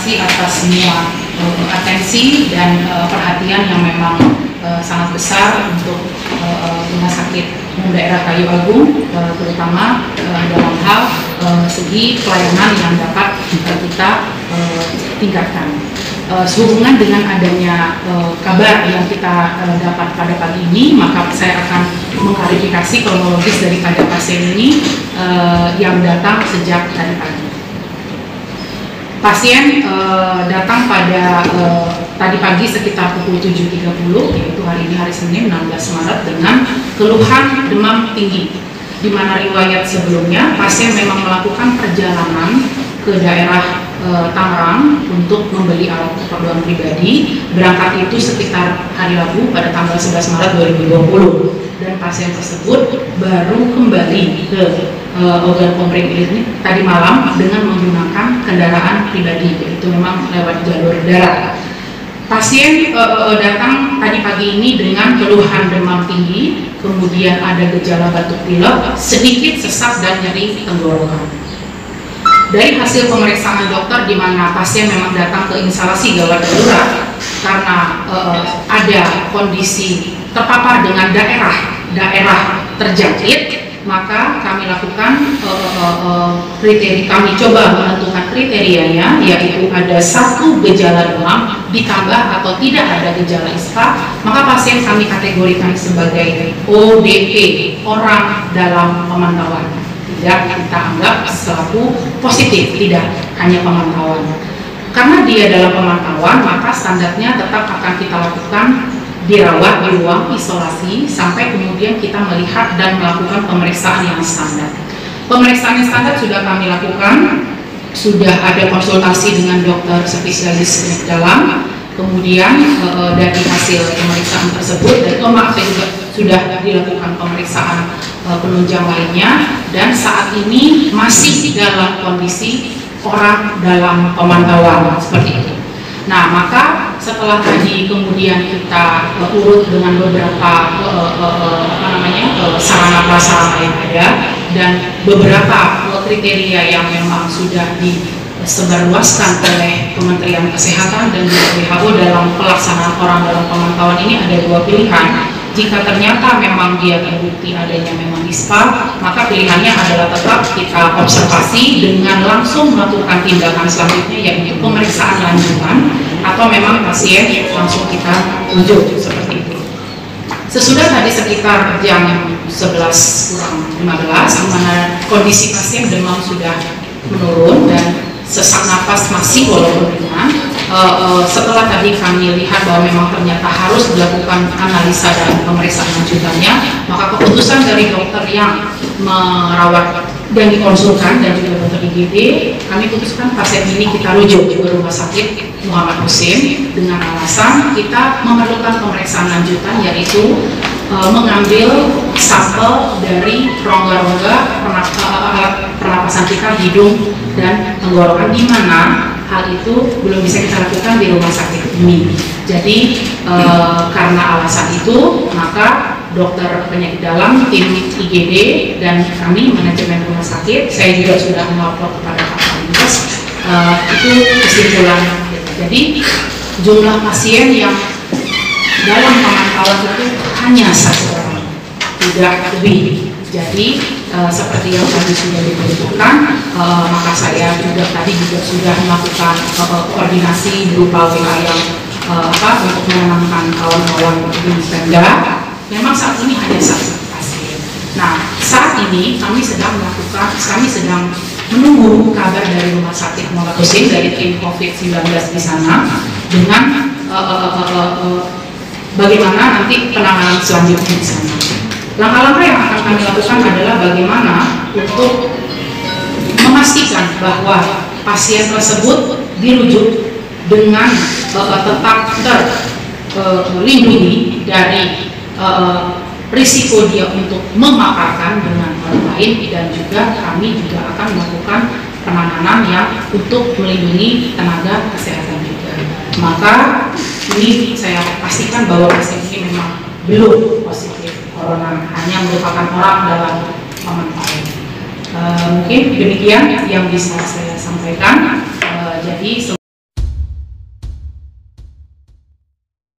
kasih atas semua atensi dan perhatian yang memang sangat besar untuk Rumah Sakit Umum Daerah Kayu Agung, terutama dalam hal segi pelayanan yang dapat kita tingkatkan. Sehubungan dengan adanya kabar yang kita dapat pada pagi ini, maka saya akan mengklarifikasi kronologis daripada pasien ini yang datang sejak tadi pagi. Pasien datang pada tadi pagi sekitar pukul 7.30, yaitu hari ini hari Senin 16 Maret dengan keluhan demam tinggi, di mana riwayat sebelumnya pasien memang melakukan perjalanan ke daerah Tangerang untuk membeli alat keperluan pribadi. Berangkat itu sekitar hari Rabu pada tanggal 11 Maret 2020, dan pasien tersebut baru kembali ke organ Polri ini tadi malam dengan menggunakan kendaraan pribadi, yaitu memang lewat jalur darat. Pasien datang tadi pagi ini dengan keluhan demam tinggi, kemudian ada gejala batuk pilek, sedikit sesak dan nyeri tenggorokan. Dari hasil pemeriksaan dokter, di mana pasien memang datang ke instalasi gawat darurat karena ada kondisi terpapar dengan daerah terjangkit, maka kami lakukan kami coba menentukan kriterianya, yaitu ada satu gejala demam ditambah atau tidak ada gejala ispa, maka pasien kami kategorikan sebagai ODP, orang dalam pemantauan. Tidak kita anggap selaku positif, tidak hanya pemantauan. Karena dia dalam pemantauan, maka standarnya tetap akan kita lakukan dirawat di ruang isolasi sampai kemudian kita melihat dan melakukan pemeriksaan yang standar. Pemeriksaan yang standar sudah kami lakukan, sudah ada konsultasi dengan dokter spesialis penyakit dalam, kemudian dari hasil pemeriksaan tersebut, dan juga sudah dilakukan pemeriksaan penunjang lainnya, dan saat ini masih dalam kondisi orang dalam pemantauan seperti itu. Nah, maka setelah tadi kemudian kita urut dengan beberapa sarana prasarana yang ada dan beberapa kriteria yang memang sudah disebarluaskan oleh Kementerian Kesehatan dan juga WHO dalam pelaksanaan orang dalam pemantauan ini, ada dua pilihan. Jika ternyata memang dia terbukti adanya memang ISPA, maka pilihannya adalah tetap kita observasi dengan langsung melakukan tindakan selanjutnya, yaitu pemeriksaan lanjutan, atau memang pasien langsung kita rujuk seperti itu. Sesudah tadi sekitar jam 11:15, di mana kondisi pasien demam sudah menurun dan sesak napas masih walaupun ringan. Setelah tadi kami lihat bahwa memang ternyata harus dilakukan analisa dan pemeriksaan lanjutannya, maka keputusan dari dokter yang merawat dan dikonsulkan dan juga dokter IGD, kami putuskan pasien ini kita rujuk ke Rumah Sakit Muhammad Husin dengan alasan kita memerlukan pemeriksaan lanjutan, yaitu mengambil sampel dari rongga-rongga pernapasan kita, hidung dan tenggorokan, di mana hal itu belum bisa kita lakukan di rumah sakit ini. Jadi karena alasan itu, maka dokter penyakit dalam, tim IGD dan kami manajemen rumah sakit, saya juga sudah melapor kepada Pak Kapolres, itu kesimpulan. Jadi jumlah pasien yang dalam pemantauan itu hanya 1 orang, tidak lebih. Jadi seperti yang tadi sudah diberitakan, maka saya juga tadi sudah melakukan koordinasi berupa WA yang untuk menenangkan kawan-kawan di Pemda. Memang saat ini hanya 1 pasien. Nah, saat ini kami sedang menunggu kabar dari Rumah Sakit Muhammad Husin, dari tim COVID-19 di sana, dengan bagaimana nanti penanganan selanjutnya di sana. Langkah-langkah yang akan kami lakukan adalah bagaimana untuk memastikan bahwa pasien tersebut dirujuk dengan tetap terlindungi dari risiko dia untuk memaparkan dengan orang lain, dan juga kami juga akan melakukan penanganan yang untuk melindungi tenaga kesehatan juga. Maka ini saya pastikan bahwa pasien ini memang belum positif corona, hanya merupakan orang dalam pemantauan. Mungkin demikian yang bisa saya sampaikan. Jadi